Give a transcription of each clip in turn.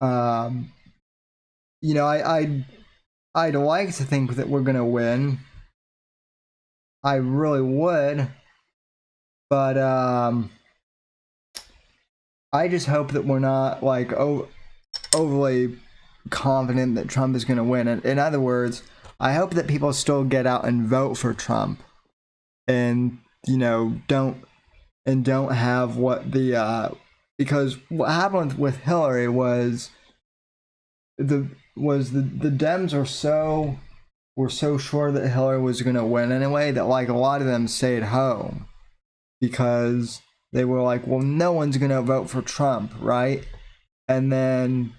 Um, you know, I'd like to think that we're gonna win. I really would, but I just hope that we're not like overly confident that Trump is gonna win. In other words, I hope that people still get out and vote for Trump, and don't have what the because what happened with Hillary was the Dems were so sure that Hillary was going to win anyway that like a lot of them stayed home because they were like, well, no one's going to vote for Trump, right? And then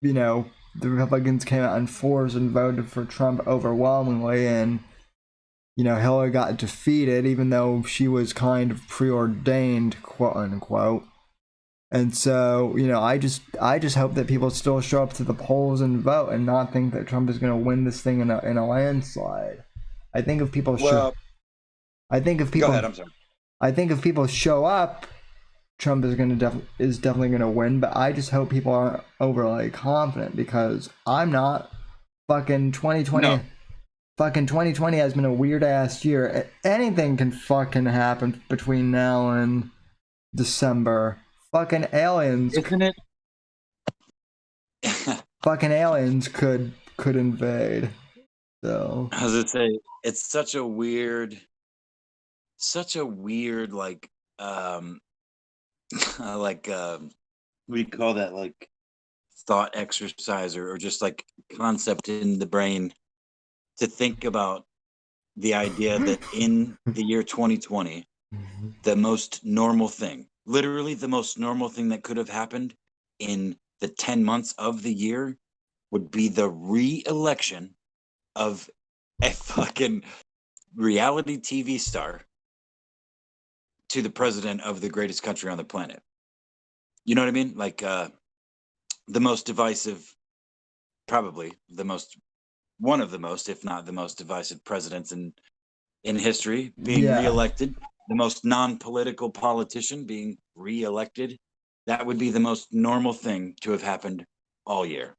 the Republicans came out in force and voted for Trump overwhelmingly, and Hillary got defeated even though she was kind of preordained, quote unquote. And so, I just hope that people still show up to the polls and vote and not think that Trump is going to win this thing in a landslide. I think if people show, Well, I think if go people, ahead. I'm sorry. I think if people show up, Trump is definitely going to win. But I just hope people aren't overly confident because I'm not. Fucking 2020, No, fucking 2020 has been a weird ass year. Anything can fucking happen between now and December. Fucking aliens isn't it? fucking aliens could invade. So As I say, it's such a weird, like, what do you call that? Like thought exercise or just like concept in the brain to think about the idea that in the year 2020, the most normal thing, literally the most normal thing that could have happened in the 10 months of the year would be the re-election of a fucking reality TV star to the president of the greatest country on the planet. You know what I mean? Like the most divisive, probably the most, one of the most, if not the most divisive presidents in history being yeah. reelected, the most non-political politician being reelected. That would be the most normal thing to have happened all year.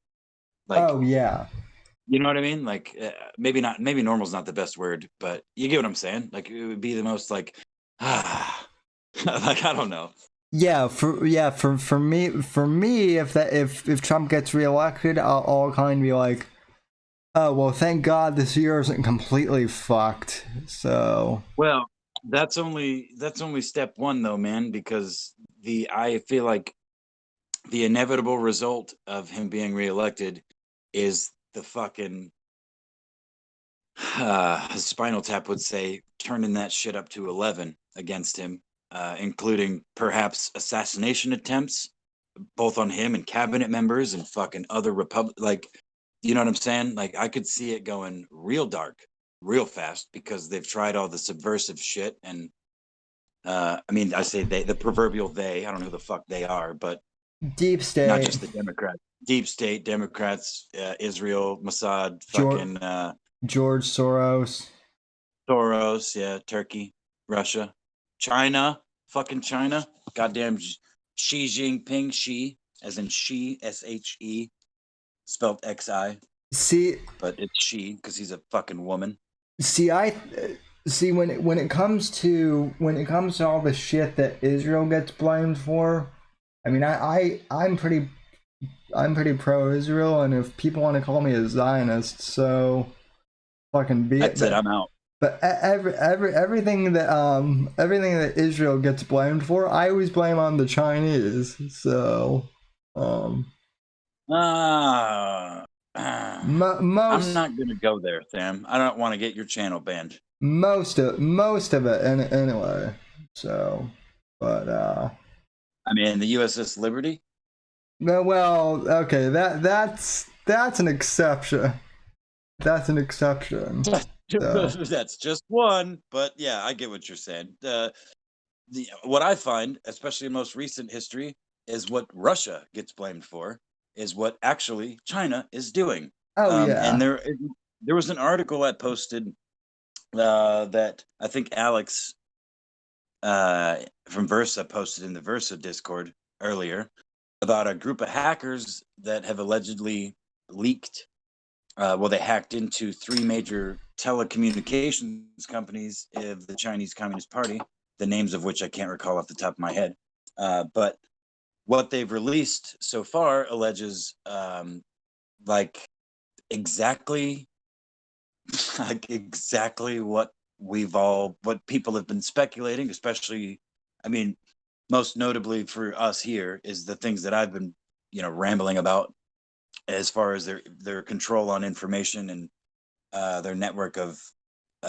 Like, Oh yeah. you know what I mean? Like, maybe not, maybe normal's not the best word, but you get what I'm saying? Like, it would be the most like, ah, like, I don't know. For me, if Trump gets reelected, I'll kind of be like, oh well, thank God this year isn't completely fucked. So Well, that's only step one though, man, because I feel like the inevitable result of him being reelected is the fucking Spinal Tap would say turning that shit up to 11 against him, including perhaps assassination attempts, both on him and cabinet members and fucking other like, you know what I'm saying? Like, I could see it going real dark real fast because they've tried all the subversive shit. And I mean, I say they, the proverbial they, I don't know who the fuck they are, but deep not state, just the Democrats, deep state, Democrats, Israel, Mossad, George fucking George Soros. Soros, yeah, Turkey, Russia, China, fucking China, goddamn Xi Jinping, Xi, as in she, SHE, spelled XI, See, but it's she because he's a fucking woman. see, I see when it comes to all the shit that Israel gets blamed for. I mean, I'm pretty pro-Israel, and if people want to call me a Zionist, so fucking be it. That's it. But I'm out. everything that Israel gets blamed for, I always blame on the Chinese. So, um, Ah, I'm most not gonna go there, Sam. I don't want to get your channel banned. most of it, anyway. So, but I mean, the USS Liberty. no, well, okay, that's an exception. That's an exception. So, That's just one, but yeah, I get what you're saying. What I find, especially in most recent history, is what Russia gets blamed for is what actually China is doing. oh And yeah. there was an article I posted that I think Alex from Versa posted in the Versa Discord earlier. about a group of hackers that have allegedly leaked. They hacked into 3 major telecommunications companies of the Chinese Communist Party, the names of which I can't recall off the top of my head. But what they've released so far alleges like exactly like exactly what people have been speculating, especially, I mean, most notably for us here is the things that I've been, rambling about as far as their control on information and their network of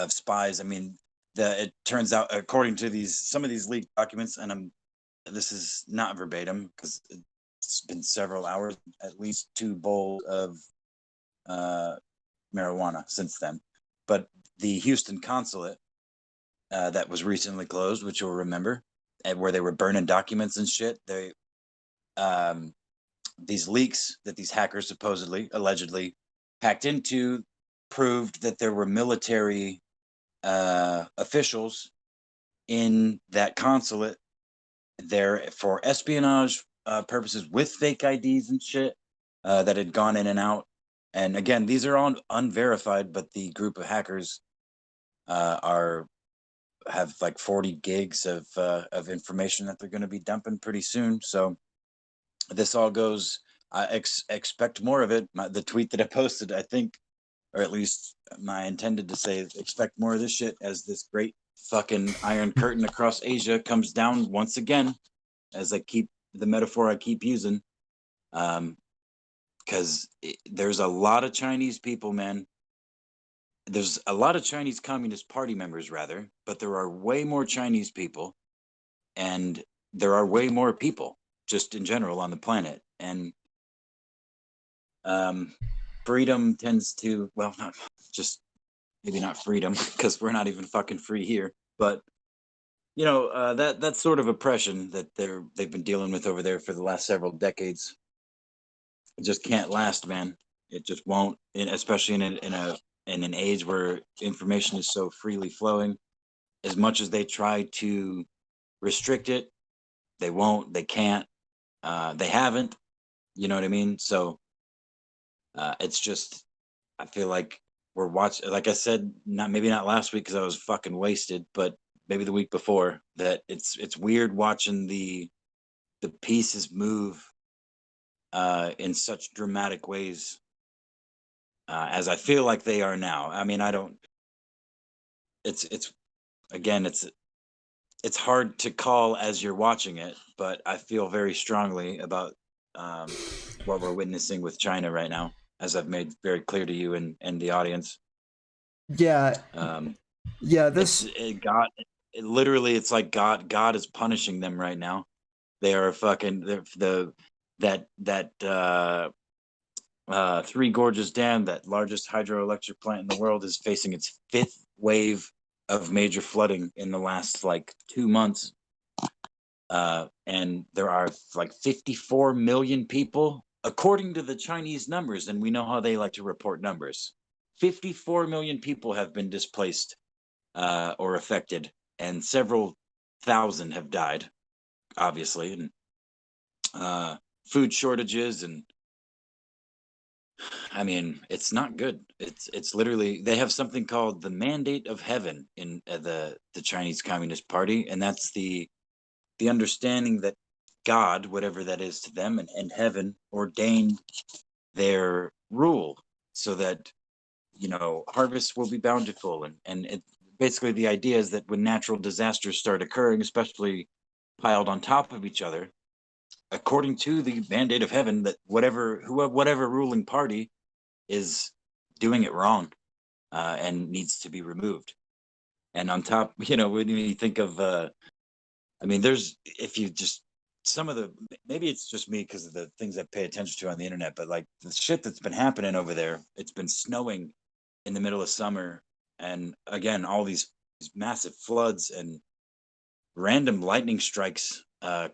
spies. I mean, it turns out, according to some of these leaked documents, and this is not verbatim because it's been several hours, at least 2 bowls of marijuana since then. But the Houston consulate that was recently closed, which you'll remember, and where they were burning documents and shit, these leaks that these hackers supposedly, allegedly hacked into proved that there were military officials in that consulate there for espionage purposes with fake IDs and shit that had gone in and out. And again, these are all unverified, but the group of hackers have like 40 gigs of information that they're going to be dumping pretty soon. So this all goes. I expect more of it. The tweet that I posted, I think, or at least I intended to say, expect more of this shit as this great fucking iron curtain across Asia comes down once again. As I keep the metaphor I keep using, because there's a lot of Chinese people, man. There's a lot of Chinese Communist Party members, rather, but there are way more Chinese people, and there are way more people just in general on the planet. And freedom tends to, well, not just maybe not freedom because we're not even fucking free here, but that sort of oppression that they've been dealing with over there for the last several decades, it just can't last, man. It just won't, especially in an age where information is so freely flowing. As much as they try to restrict it, they won't, they can't, they haven't. You know what I mean? So it's just, I feel like we're watching. Like I said, not last week because I was fucking wasted, but maybe the week before, that it's weird watching the pieces move in such dramatic ways as I feel like they are now. I mean, I don't. It's again, it's hard to call as you're watching it, but I feel very strongly about what we're witnessing with China right now, as I've made very clear to you and the audience. Yeah, Um, yeah. it's This God. Literally, it's like God is punishing them right now. They are fucking that Three Gorges Dam, that largest hydroelectric plant in the world, is facing its 5th wave of major flooding in the last like 2 months. And there are like 54 million people, according to the Chinese numbers, and we know how they like to report numbers. 54 million people have been displaced or affected, and several thousand have died, obviously, and food shortages, and I mean, it's not good. It's literally, they have something called the mandate of heaven in the Chinese Communist Party, and that's the understanding that God, whatever that is to them, and heaven ordained their rule so that harvests will be bountiful, and basically the idea is that when natural disasters start occurring, especially piled on top of each other, according to the mandate of heaven, that whatever ruling party is doing it wrong and needs to be removed. And on top, when you think of, I mean, if you just, some of the, maybe it's just me because of the things I pay attention to on the internet, but like the shit that's been happening over there, it's been snowing in the middle of summer. And again, all these massive floods and random lightning strikes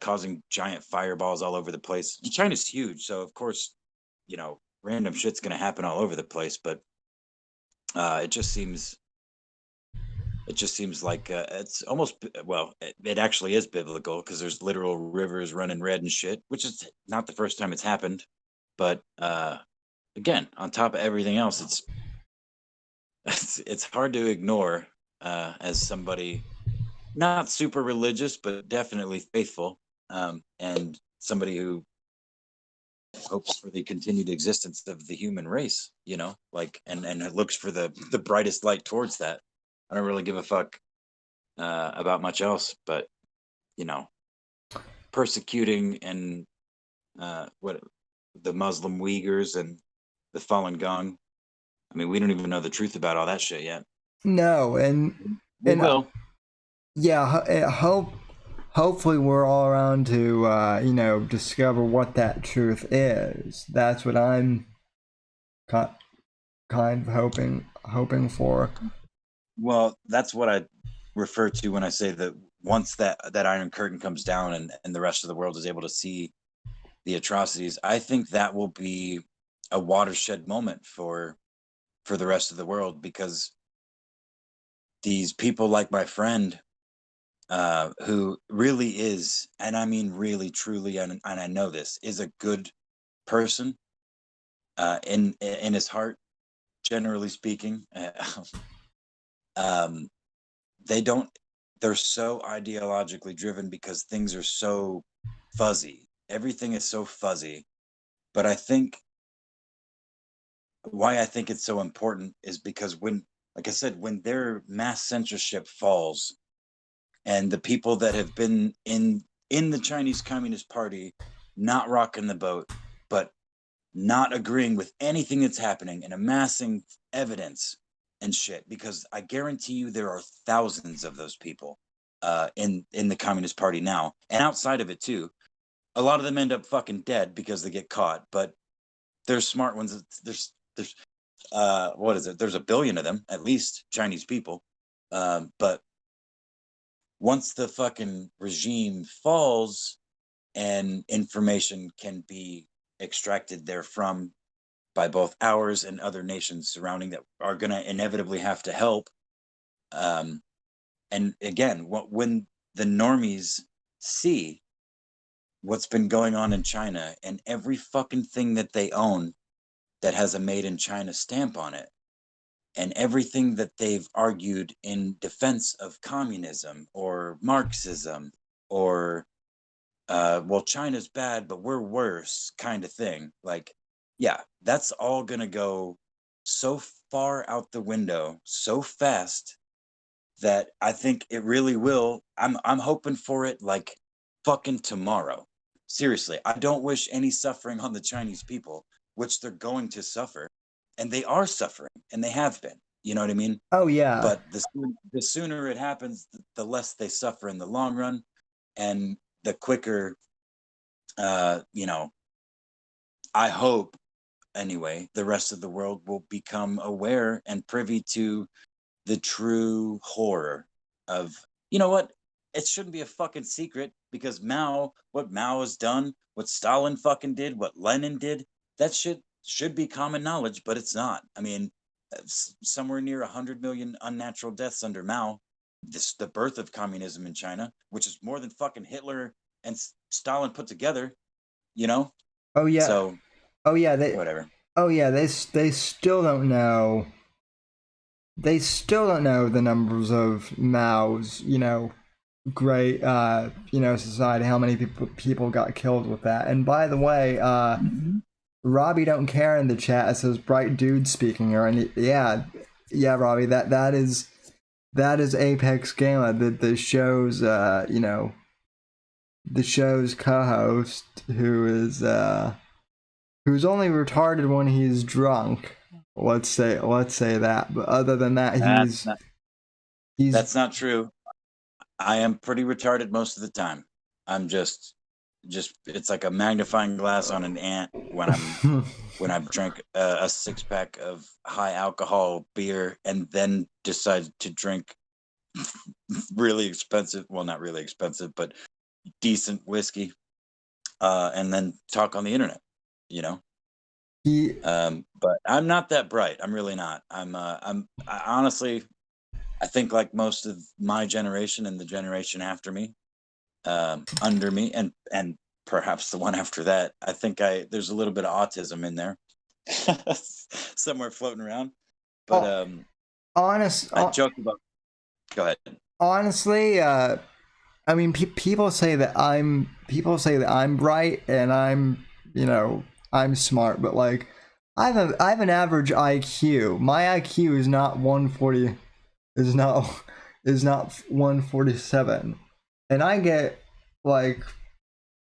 causing giant fireballs all over the place. China's huge. So, of course, random shit's going to happen all over the place. But it just seems It just seems like it's almost, well, it actually is biblical because there's literal rivers running red and shit, which is not the first time it's happened. But again, on top of everything else, it's hard to ignore as somebody not super religious, but definitely faithful, and somebody who hopes for the continued existence of the human race. You know, like and it looks for the brightest light towards that. I don't really give a fuck about much else, but you know, persecuting and what the Muslim Uyghurs and the Falun Gong. I mean, we don't even know the truth about all that shit yet. No, We and will. yeah, hopefully we're all around to discover what that truth is. That's what I'm kind of hoping for. Well, that's what I refer to when I say that once that Iron Curtain comes down and the rest of the world is able to see the atrocities, I think that will be a watershed moment for the rest of the world, because these people like my friend, who really is, and I mean really truly, and I know this, is a good person in his heart, generally speaking. Um, they don't. They're so ideologically driven because things are so fuzzy. Everything is so fuzzy. But I think why I think it's so important is because when, like I said, when their mass censorship falls, and the people that have been in the Chinese Communist Party, not rocking the boat, but not agreeing with anything that's happening and amassing evidence and shit, because I guarantee you there are thousands of those people in the Communist Party now, and outside of it too. A lot of them end up fucking dead because they get caught, but there's smart ones. There's what is it? There's a billion of them at least, Chinese people. But once the fucking regime falls and information can be extracted therefrom by both ours and other nations surrounding that are going to inevitably have to help. And again, when the normies see what's been going on in China and every fucking thing that they own that has a made in China stamp on it, and everything that they've argued in defense of communism or Marxism or well, China's bad, but we're worse kind of thing. Like, yeah, that's all going to go so far out the window so fast that I think it really will. I'm hoping for it like fucking tomorrow. Seriously, I don't wish any suffering on the Chinese people, which they're going to suffer, and they are suffering, and they have been. You know what I mean? Oh yeah. But the sooner it happens, the less they suffer in the long run, and the quicker. You know, I hope anyway, the rest of the world will become aware and privy to the true horror of, you know what? It shouldn't be a fucking secret, because what Mao has done, what Stalin fucking did, what Lenin did, that should be common knowledge, but it's not. I mean, somewhere near 100 million unnatural deaths under Mao, the birth of communism in China, which is more than fucking Hitler and Stalin put together, you know? Oh yeah. So, Oh yeah. They. whatever. Oh yeah. They still don't know. They still don't know the numbers of Mao's great society. How many people got killed with that? And by the way, Robbie don't care in the chat. It says bright dude speaking. Or yeah, Robbie. That is Apex Gala, the show's the show's co-host, who's only retarded when he's drunk. Let's say that. But other than that, That's not, he's that's not true. I am pretty retarded most of the time. I'm just it's like a magnifying glass on an ant when I've drank a 6-pack of high alcohol beer and then decide to drink really expensive, well, not really expensive, but decent whiskey, and then talk on the internet, you know. he But I'm not that bright. I'm really not. I honestly, I think like most of my generation and the generation after me, under me, and perhaps the one after that, I think there's a little bit of autism in there somewhere floating around. But honest, I joke about. Go ahead. honestly, I mean, people say that I'm bright and I'm, I'm smart, but like, I have an average IQ. My IQ is not 140, is not is not 147, and like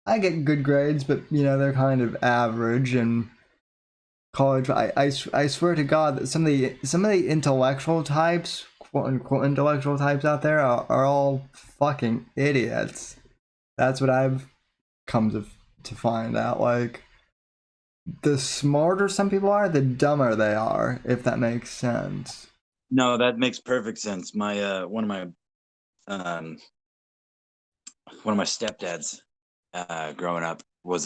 I get good grades, but they're kind of average. And college, I swear to God that some of the intellectual types, quote unquote intellectual types out there are all fucking idiots. That's what I've come to find out. Like, the smarter some people are, the dumber they are, if that makes sense. No, that makes perfect sense. My one of my stepdads growing up was